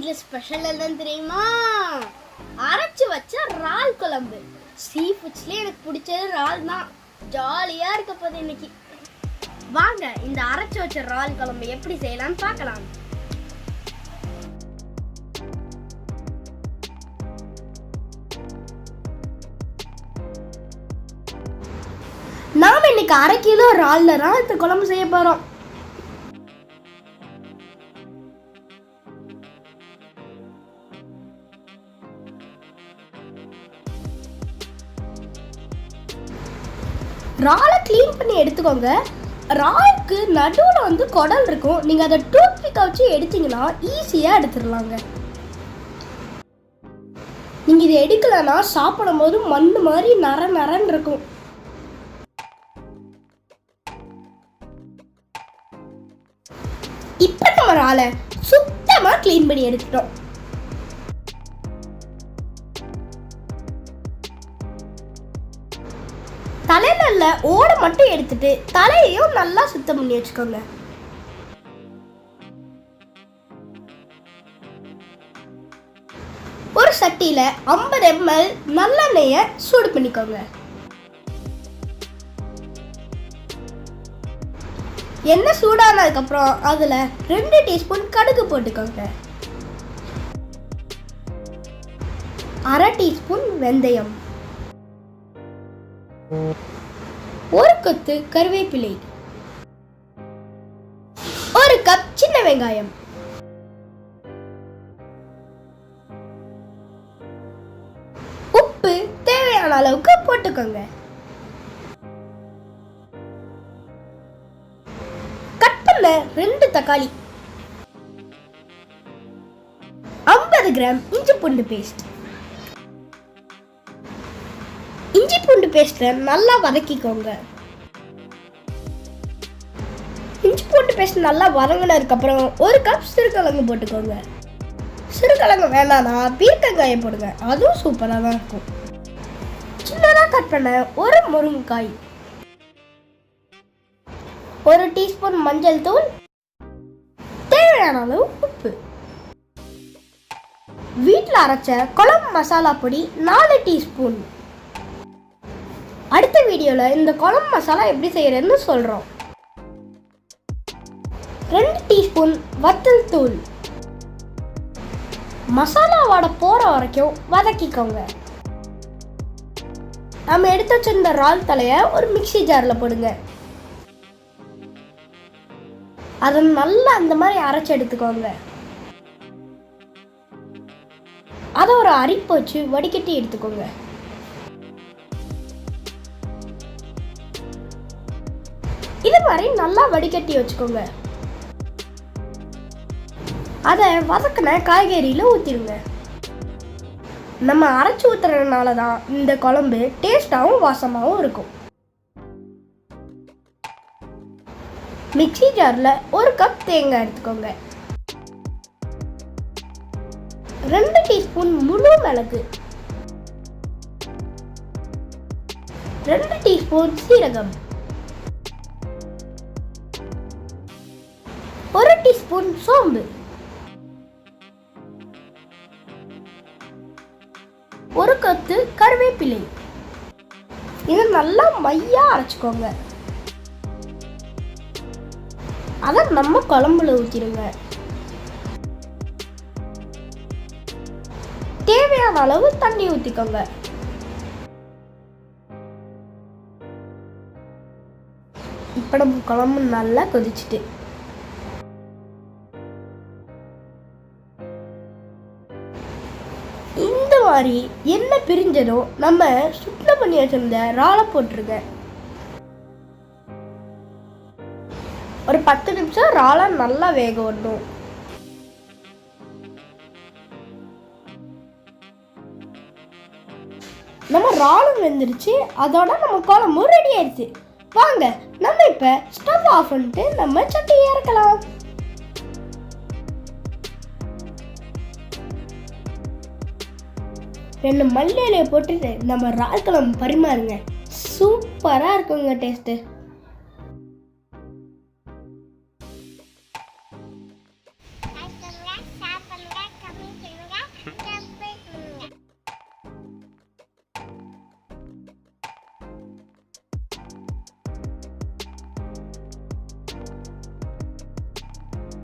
வீட்ல ஸ்பெஷல் என்னன்னு தெரியுமா? அரைச்சு வச்ச இறால் குழம்பு. சீ ஃபுட்ஸ்லயே எனக்கு பிடிச்சது இறால் தான். ஜாலியா இருக்க போகுது இன்னைக்கு. வாங்க இந்த அரைச்சு வச்ச இறால் குழம்பு எப்படி செய்யலாம்னு பார்க்கலாம். நாம இன்னைக்கு 1/2 கிலோ இறால்ல இறால் குழம்பு செய்ய போறோம். இறாலை க்ளீன் பண்ணி எடுத்துக்கோங்க. இறாலுக்கு நடுவில் வந்து குடல் இருக்கும். நீங்கள் அதை டூத்பிக்கை வச்சு எடுத்தீங்கன்னா ஈஸியாக எடுத்துடலாங்க. நீங்கள் இதை எடுக்கலைன்னா சாப்பிடும் போது மண் மாதிரி நரன்னு இருக்கும். இப்போ நம்ம இறாலை சுத்தமாக க்ளீன் பண்ணி எடுத்துட்டோம். தலையில ஓடை மட்டும் எடுத்துட்டு தலையையும் நல்லா சுத்தம் பண்ணி வச்சுக்கோங்க. ஒரு சட்டியில 50 ml நல்லெண்ணெயை சூடு பண்ணிக்கோங்க. எண்ணெய் சூடானதுக்கு அப்புறம் அதுல 2 டீஸ்பூன் கடுகு போட்டுக்கோங்க. 1/2 டீஸ்பூன் வெந்தயம், 1 கொத்து கருவேப்பிலை, 1 கப் சின்ன வெங்காயம், உப்பு தேவையான அளவுக்கு போட்டுக்கோங்க. கட் பண்ண 2 தக்காளி, 50 கிராம் இஞ்சி பூண்டு பேஸ்ட். இஞ்சி பூண்டு பேஸ்ட்டை நல்லா வதக்கிக்கோங்க. இஞ்சி பூண்டு பேஸ்ட் நல்லா வதங்கினதுக்கப்புறம் 1 கப் சிறுகிழங்கு போட்டுக்கோங்க. சிறுகிழங்கு வேணான்னா பீர்க்கங்காயம் போடுங்க, அதுவும் சூப்பராக தான் இருக்கும். சின்னதாக கட் பண்ண 1 முருங்கைக்காய், 1 டீஸ்பூன் மஞ்சள் தூள், தேவையான அளவு உப்பு. வீட்டில் அரைச்ச குழம்பு மசாலா பொடி 4 டீஸ்பூன். அடுத்த வீடியோவில் இந்த குழம்பு மசாலா எப்படி செய்யறதுன்னு சொல்கிறோம். 2 டீஸ்பூன் வத்தல் தூள். மசாலா வாடை போகிற வரைக்கும் வதக்கிக்கோங்க. நம்ம எடுத்து வச்சிருந்த இறால் தலையை ஒரு மிக்ஸி ஜாரில் போடுங்க. அதை நல்லா அந்த மாதிரி அரைச்சி எடுத்துக்கோங்க. அதை ஒரு அரிப்பு வச்சு வடிகட்டி எடுத்துக்கோங்க. இது மாதிரி நல்லா வடிகட்டி வச்சுக்கோங்க. அதை வதக்கின காய்கறியில் ஊற்றிடுங்க. நம்ம அரைச்சி ஊற்றுறதுனால தான் இந்த குழம்பு டேஸ்டாகவும் வாசமாகவும் இருக்கும். மிக்ஸி ஜாரில் 1 கப் தேங்காய் எடுத்துக்கோங்க. 2 டீஸ்பூன் முழு மிளகு, 2 டீஸ்பூன் சீரகம், 1 டீஸ்பூன் சோம்பு, 1 கொத்து கருவேப்பிலை. இதை நல்லா மையா அரைச்சிக்கோங்க. அதை நம்ம குழம்புல ஊற்றிடுங்க. தேவையான அளவு தண்ணி ஊற்றிக்கோங்க. இப்போ நம்ம குழம்பு நல்லா கொதிச்சுட்டு இந்த மாதிரி எண்ணெய் பிரிஞ்சதும் நம்ம சுத்தம் பண்ணி வச்சிருந்த இறாலை போட்டுருங்க. ஒரு 10 நிமிஷம் இறாலை நல்லா வேக விடணும். நம்ம இறாலும் வெந்துருச்சு. அதோட நம்ம குழம்பும் ரெடி ஆயிடுச்சு. வாங்க நம்ம இப்ப ஸ்டவ் ஆஃப் பண்ணிட்டு நம்ம சட்டியை இறக்கலாம். ரெண்டு மல்லி இலையை போட்டுட்டு நம்ம இறால் குழம்பு பரிமாறுங்க. சூப்பராக இருக்குங்க டேஸ்ட்டு.